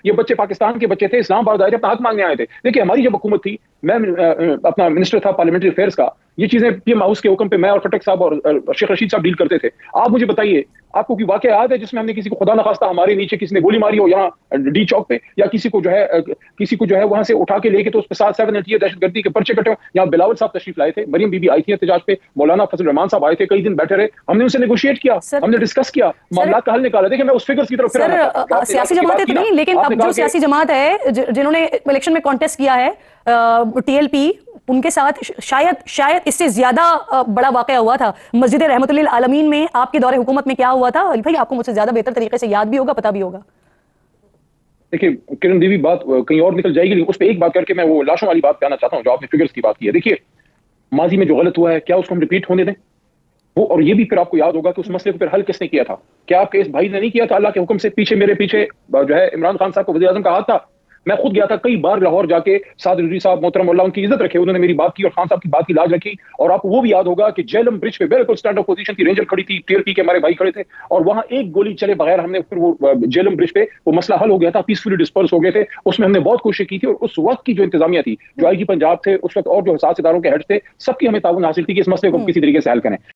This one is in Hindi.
ये बच्चे पाकिस्तान के बच्चे थे, इस्लामाबाद आए थे, अपना हक मांगने आए थे। देखिए हमारी जब हुकूमत थी, मैं अपना मिनिस्टर था पार्लियामेंट्री अफेयर्स का, ये चीजें पीएम हाउस के हुक्म पे मैं और खट्टक साहब और शेख रशीद साहब डील करते थे। आप मुझे बताइए, आपको कोई वाकया याद है जिसमें हमने किसी को खुदा न खास्ता हमारे नीचे किसी ने गोली मारी हो यहाँ डी चौक पे, या किसी को जो है वहां से उठा के लेके तो उस पर 7-7 दहशतगर्दी के पर्चे कटे हो? यहाँ बिलावल साहब तशरीफ लाए थे, मरियम बीबी आई थी एहतजाज पे, मौलाना फजल रहमान साहब आए थे, कई दिन बैठे रहे, हमने उनसे नेगोशिएट किया, हमने डिस्कस किया, मामला का हल निकाला। देखिए मैं उस फिगर्स की तरफ फिर आना चाहता हूं। सियासी जमात है तो नहीं, लेकिन अब जो सियासी जमात है जिन्होंने इलेक्शन में कॉन्टेस्ट किया है, टीएलपी, उनके साथ शायद इससे ज्यादा बड़ा वाकया हुआ था मस्जिद रहमतुल्लिल आलमीन में। आपके दौरे हुकूमत में क्या हुआ था भाई? आपको मुझसे ज्यादा बेहतर तरीके से याद भी होगा, पता भी होगा। देखिए किरण देवी, बात कहीं और निकल जाएगी, लेकिन उस पर एक बात करके मैं वो लाशों वाली बात कहना चाहता हूँ जो आपने फिगर्स की बात की है। देखिए माजी में जो गलत हुआ है, क्या उसको हम रिपीट होने दें? वो, और ये भी फिर आपको याद होगा कि उस मसले को फिर हल किसने किया था? क्या आपके इस भाई ने नहीं किया था? अल्लाह के हुक्म से पीछे मेरे पीछे जो है इमरान खान साहब को वज़ीर आज़म का हाथ था। मैं खुद गया था कई बार लाहौर जाके, साद रिजवी साहब मोहतरम अल्लाह उनकी इज्जत रखे, उन्होंने मेरी बात की और खान साहब की बात की लाज रखी। और आपको वो भी याद होगा कि जेलम ब्रिज पे बिल्कुल स्टैंड ऑफ पोजीशन थी, रेंजर खड़ी थी, टीएलपी के हमारे भाई खड़े थे, और वहां एक गोली चले बगैर हमने फिर वो जेलम ब्रिज पे वो मसला हल हो गया था, पीसफुली डिस्पर्स हो गए थे। उसमें हमने बहुत कोशिश की थी, और उस वक्त की जो इंतजामिया थी, जो आईजी पंजाब थे उस वक्त और जो सात सितारों के हेड थे, सबकी हमें ताउन हासिल थी कि इस मसले को किसी तरीके से हल करें।